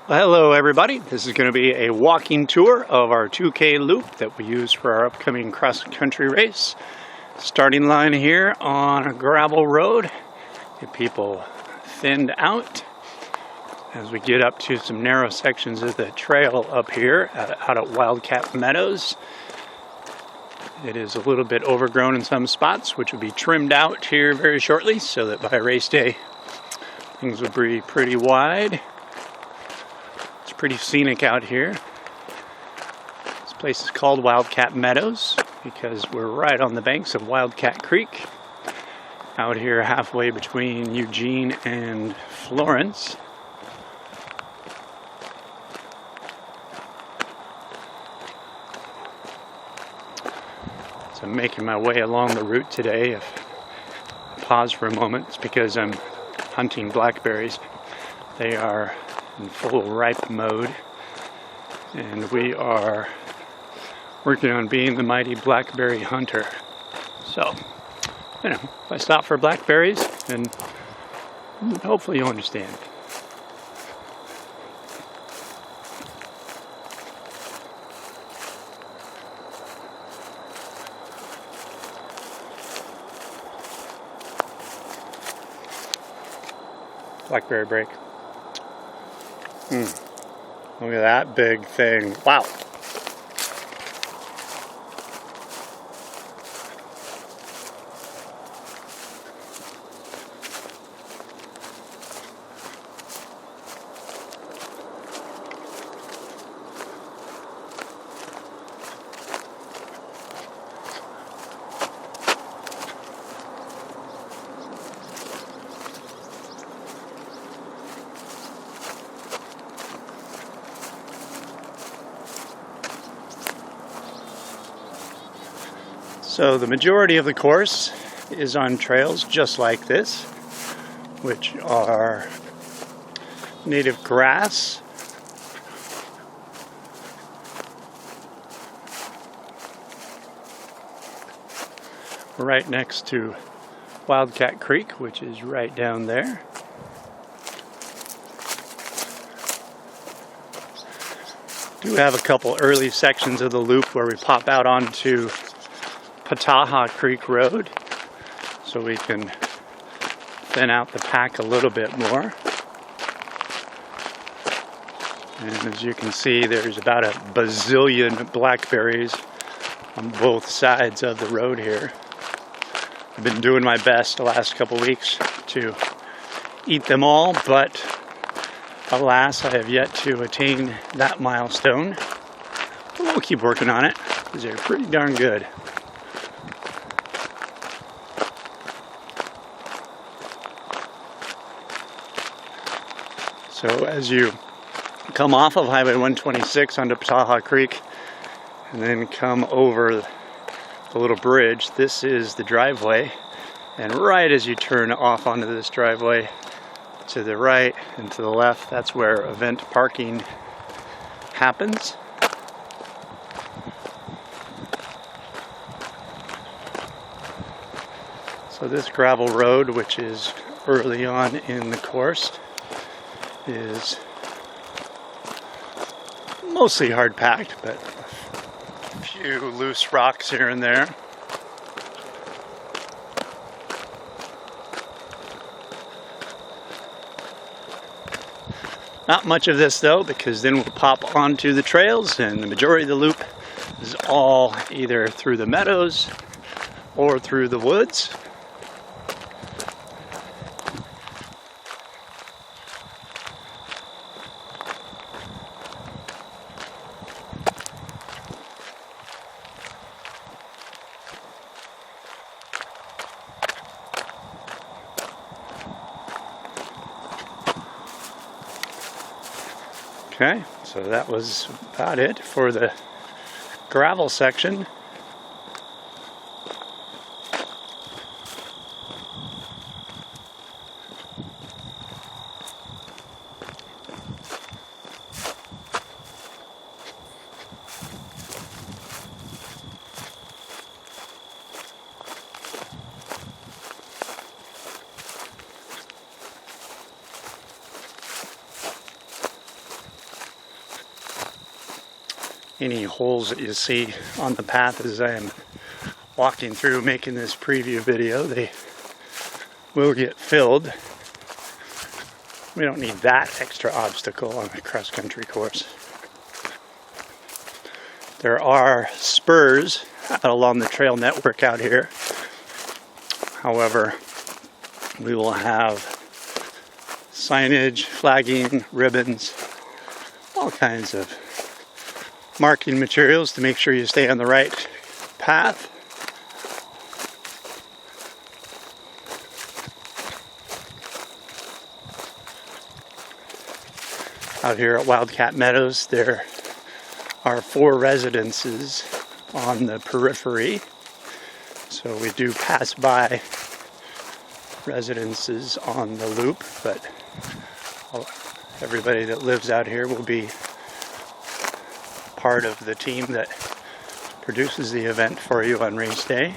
Hello everybody, this is going to be a walking tour of our 2K loop that we use for our upcoming cross-country race. Starting line here on a gravel road, get people thinned out as we get up to some narrow sections of the trail up here out at Wildcat Meadows. It is a little bit overgrown in some spots, which will be trimmed out here very shortly so that by race day things will be pretty wide. Pretty scenic out here. This place is called Wildcat Meadows because we're right on the banks of Wildcat Creek out here halfway between Eugene and Florence. So I'm making my way along the route today. If I pause for a moment, it's because I'm hunting blackberries. They are in full ripe mode, and we are working on being the mighty blackberry hunter. So, if I stop for blackberries, then hopefully you'll understand. Blackberry break. Look at that big thing. Wow. So the majority of the course is on trails just like this, which are native grass. Right next to Wildcat Creek, which is right down there. Do have a couple early sections of the loop where we pop out onto Pataha Creek Road, so we can thin out the pack a little bit more. And as you can see, there's about a bazillion blackberries on both sides of the road here. I've been doing my best the last couple weeks to eat them all, but alas, I have yet to attain that milestone. But we'll keep working on it because they're pretty darn good. So as you come off of Highway 126 onto Pataha Creek and then come over the little bridge, this is the driveway. And right as you turn off onto this driveway, to the right and to the left, that's where event parking happens. So this gravel road, which is early on in the course, is mostly hard packed, but a few loose rocks here and there. Not much of this though, because then we'll pop onto the trails, and the majority of the loop is all either through the meadows or through the woods. Okay, so that was about it for the gravel section. any holes that you see on the path as I am walking through making this preview video, they will get filled. We don't need that extra obstacle on a cross-country course. There are spurs along the trail network out here. However, we will have signage, flagging, ribbons, all kinds of marking materials to make sure you stay on the right path. Out here at Wildcat Meadows, there are 4 residences on the periphery. So we do pass by residences on the loop, but everybody that lives out here will be part of the team that produces the event for you on race day.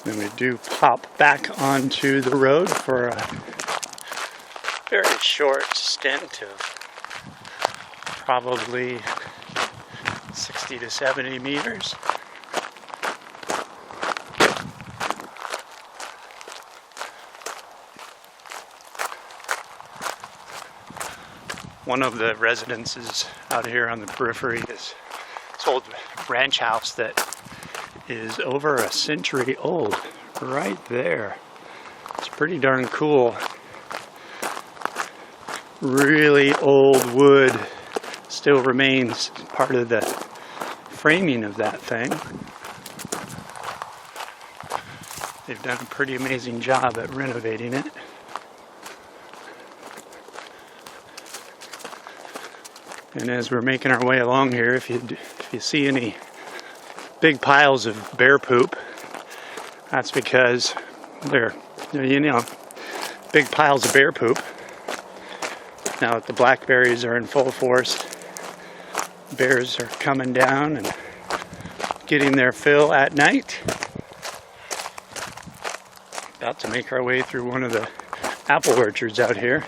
Then we do pop back onto the road for a very short stint of probably 60 to 70 meters. One of the residences out here on the periphery is this old ranch house that is over a century old, right there. It's pretty darn cool. Really old wood still remains part of the framing of that thing. They've done a pretty amazing job at renovating it. And as we're making our way along here, if you see any big piles of bear poop, that's because they're, big piles of bear poop. Now that the blackberries are in full force, bears are coming down and getting their fill at night. About to make our way through one of the apple orchards out here.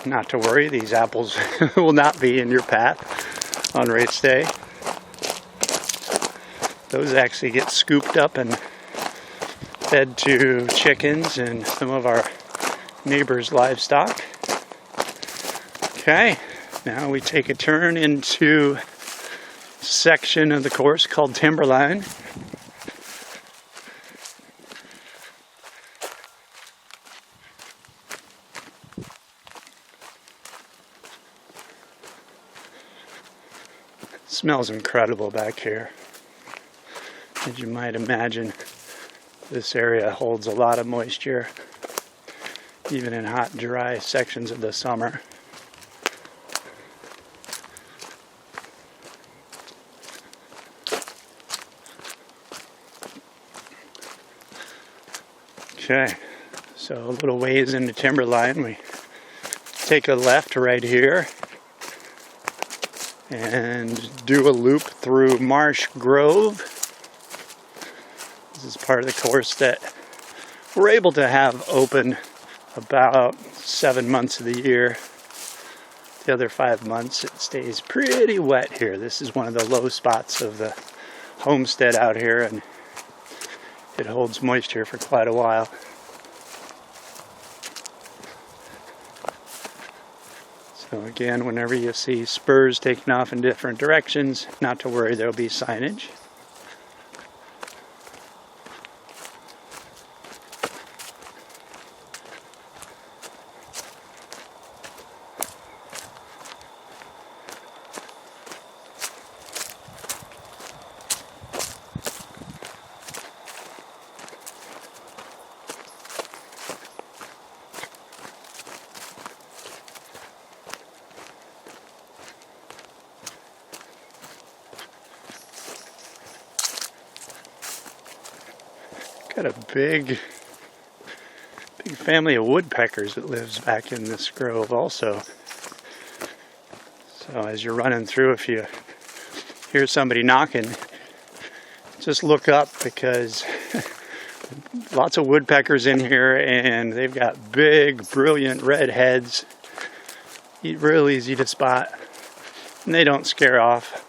Not to worry, these apples will not be in your path on race day. Those actually get scooped up and fed to chickens and some of our neighbors' livestock. Okay, now we take a turn into a section of the course called Timberline. It smells incredible back here. As you might imagine, this area holds a lot of moisture, even in hot, dry sections of the summer. Okay, so a little ways into Timberline, we take a left right here and do a loop through Marsh Grove. This is part of the course that we're able to have open about 7 months of the year. The other 5 months it stays pretty wet here. This is one of the low spots of the homestead out here, and it holds moisture for quite a while. So again, whenever you see spurs taking off in different directions, not to worry, there'll be signage. got a big family of woodpeckers that lives back in this grove also. So as you're running through, if you hear somebody knocking, just look up, because lots of woodpeckers in here, and they've got big, brilliant red heads. Real easy to spot, and they don't scare off.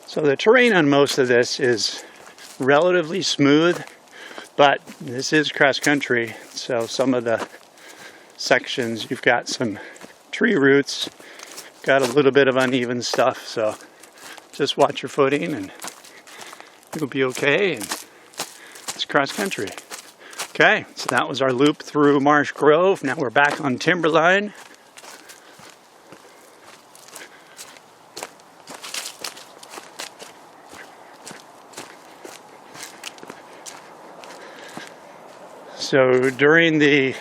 So the terrain on most of this is relatively smooth, but this is cross country, so some of the sections you've got some tree roots, got a little bit of uneven stuff, so just watch your footing and you'll be okay. And it's cross country. Okay, so that was our loop through Marsh Grove. Now we're back on Timberline. So during the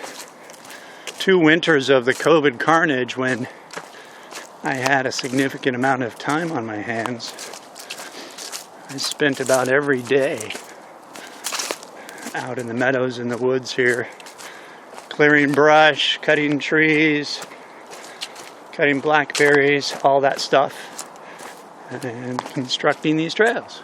2 winters of the COVID carnage, when I had a significant amount of time on my hands, I spent about every day out in the meadows and the woods here, clearing brush, cutting trees, cutting blackberries, all that stuff, and constructing these trails.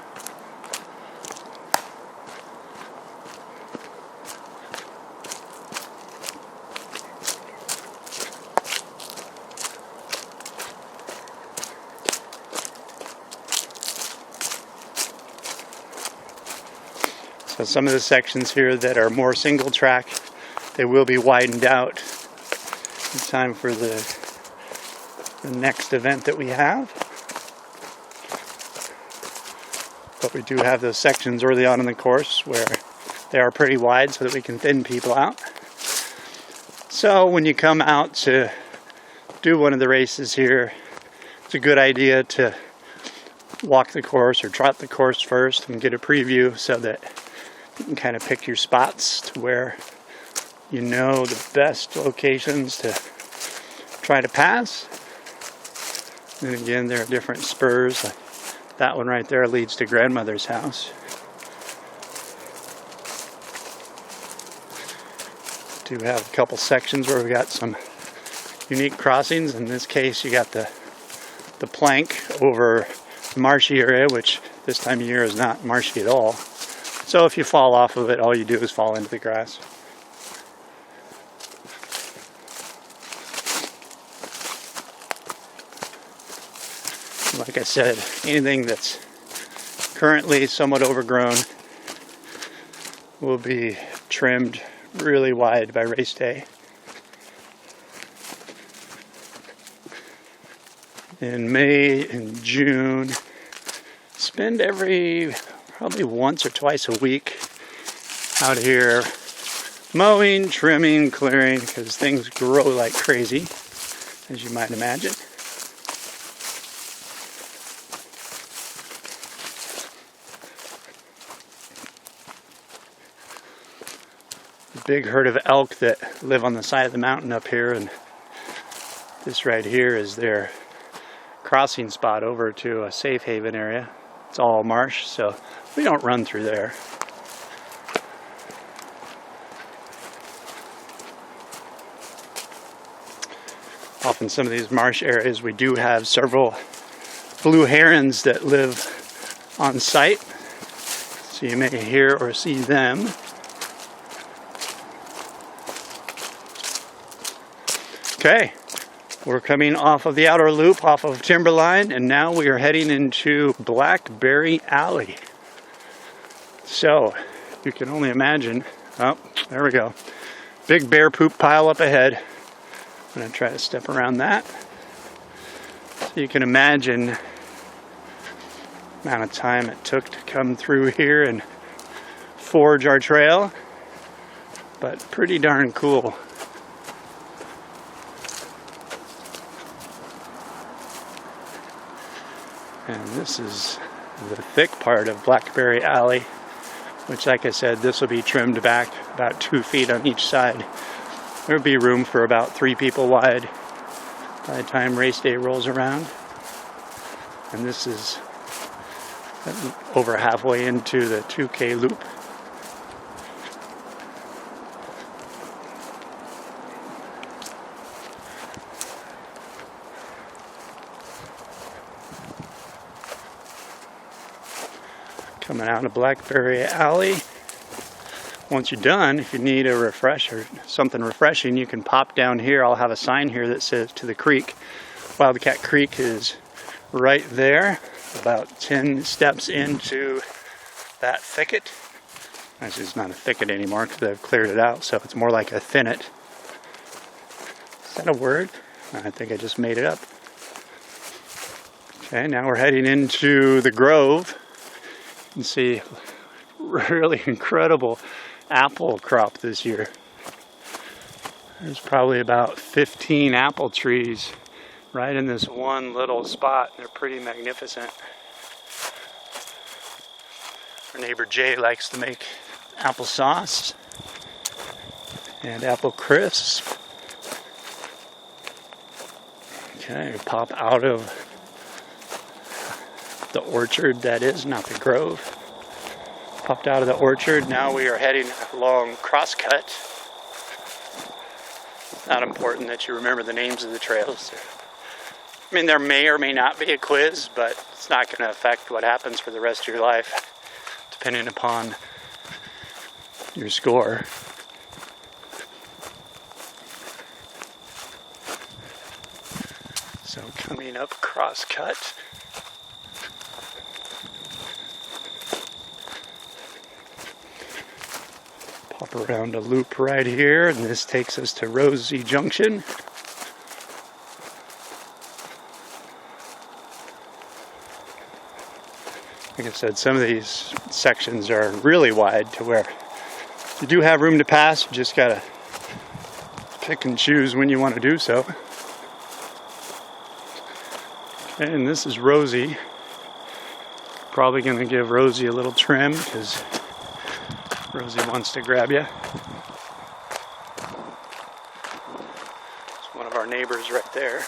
So some of the sections here that are more single track, they will be widened out in time for the next event that we have. But we do have those sections early on in the course where they are pretty wide so that we can thin people out. So when you come out to do one of the races here, it's a good idea to walk the course or trot the course first and get a preview so that you can kind of pick your spots to where you know the best locations to try to pass. And again, there are different spurs. Like that one right there leads to grandmother's house. Do have a couple sections where we got some unique crossings. In this case, you got the plank over the marshy area, which this time of year is not marshy at all. So if you fall off of it, all you do is fall into the grass. Like I said, anything that's currently somewhat overgrown will be trimmed really wide by race day. In May and June, spend probably once or twice a week out here mowing, trimming, clearing, because things grow like crazy, as you might imagine. A big herd of elk that live on the side of the mountain up here, and this right here is their crossing spot over to a safe haven area. It's all marsh, so we don't run through there. Off in some of these marsh areas, we do have several blue herons that live on site, so you may hear or see them. Okay, we're coming off of the outer loop, off of Timberline, and now we are heading into Blackberry Alley. So, you can only imagine, oh, there we go. Big bear poop pile up ahead. I'm going to try to step around that. So you can imagine the amount of time it took to come through here and forge our trail, but pretty darn cool. And this is the thick part of Blackberry Alley, which, like I said, this will be trimmed back about 2 feet on each side. There'll be room for about 3 people wide by the time race day rolls around. And this is over halfway into the 2K loop. Coming out of Blackberry Alley. Once you're done, if you need a refresh or something refreshing, you can pop down here. I'll have a sign here that says to the creek. Wildcat Creek is right there, about 10 steps into that thicket. Actually, it's not a thicket anymore because I've cleared it out, so it's more like a thinnet. Is that a word? I think I just made it up. Okay, now we're heading into the grove. You can see really incredible apple crop this year. There's probably about 15 apple trees right in this one little spot. They're pretty magnificent. Our neighbor Jay likes to make applesauce and apple crisp. Okay, pop out of the orchard, that is, not the grove. Popped out of the orchard. Now we are heading along Crosscut. It's not important that you remember the names of the trails. I mean, there may or may not be a quiz, but it's not going to affect what happens for the rest of your life, depending upon your score. So coming up Crosscut. Pop around a loop right here, and this takes us to Rosie Junction. Like I said, some of these sections are really wide to where you do have room to pass, you just gotta pick and choose when you want to do so. Okay, and this is Rosie. Probably going to give Rosie a little trim because Rosie wants to grab you. It's one of our neighbors right there.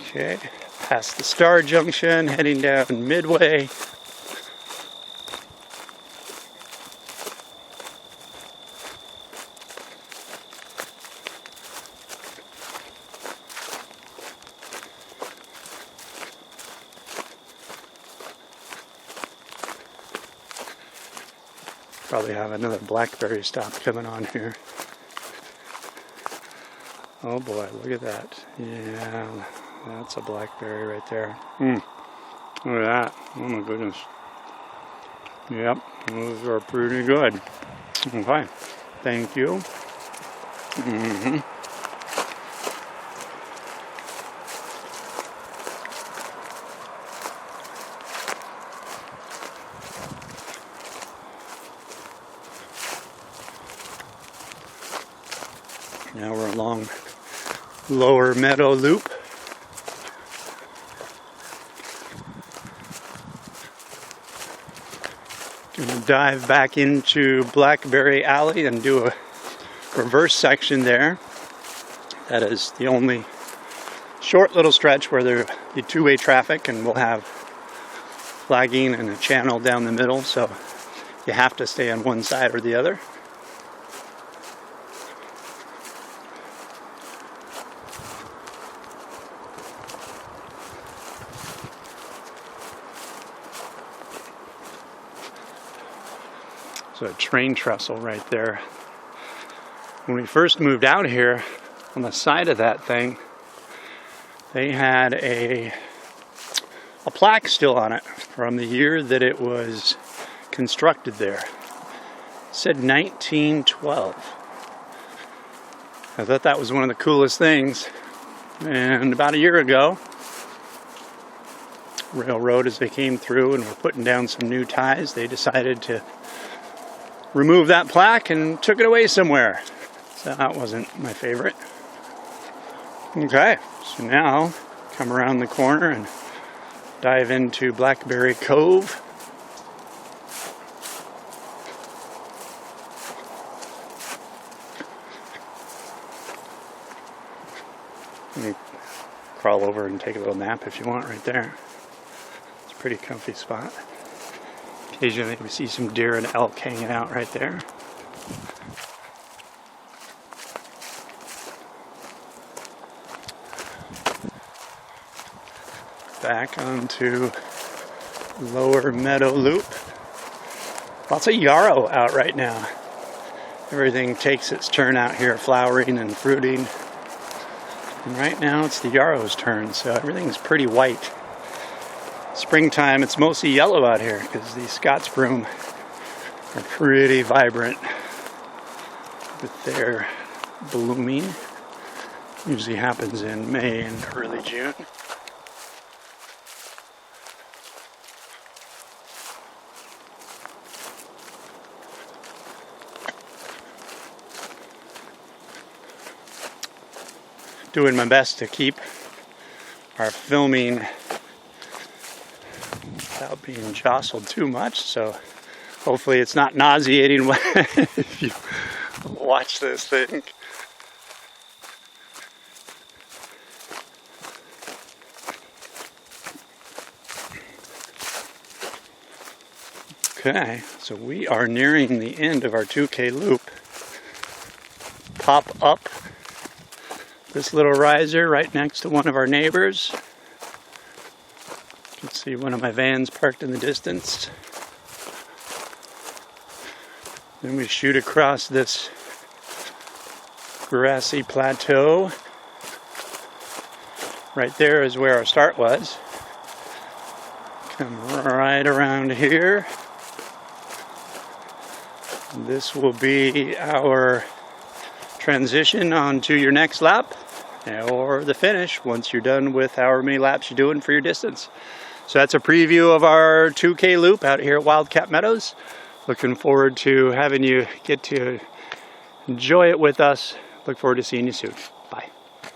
Okay, past the Star Junction, heading down Midway. Probably have another blackberry stop coming on here. Oh boy, look at that. Yeah, that's a blackberry right there. Look at that. Oh my goodness. Yep, those are pretty good. Okay, thank you. Now we're along Lower Meadow Loop. Gonna dive back into Blackberry Alley and do a reverse section there. That is the only short little stretch where there'll be two-way traffic, and we'll have flagging and a channel down the middle, so you have to stay on one side or the other. So a train trestle right there. When we first moved out here, on the side of that thing, they had a plaque still on it from the year that it was constructed there. It said 1912. I thought that was one of the coolest things. And about a year ago, railroad, as they came through and were putting down some new ties, they decided to remove that plaque and took it away somewhere. So that wasn't my favorite. Okay, so now come around the corner and dive into Blackberry Cove. You can crawl over and take a little nap if you want right there. It's a pretty comfy spot. Occasionally we see some deer and elk hanging out right there. Back onto Lower Meadow Loop. Lots of yarrow out right now. Everything takes its turn out here, flowering and fruiting. And right now it's the yarrow's turn, so everything's pretty white. Springtime, it's mostly yellow out here because these Scots broom are pretty vibrant with their blooming. Usually happens in May and early June. Doing my best to keep our filming without being jostled too much, so hopefully it's not nauseating if you watch this thing. Okay, so we are nearing the end of our 2K loop. Pop up this little riser right next to one of our neighbors. You can see one of my vans parked in the distance. Then we shoot across this grassy plateau. Right there is where our start was. Come right around here. This will be our transition onto your next lap, or the finish once you're done with however many laps you're doing for your distance. So that's a preview of our 2K loop out here at Wildcat Meadows. Looking forward to having you get to enjoy it with us. Look forward to seeing you soon.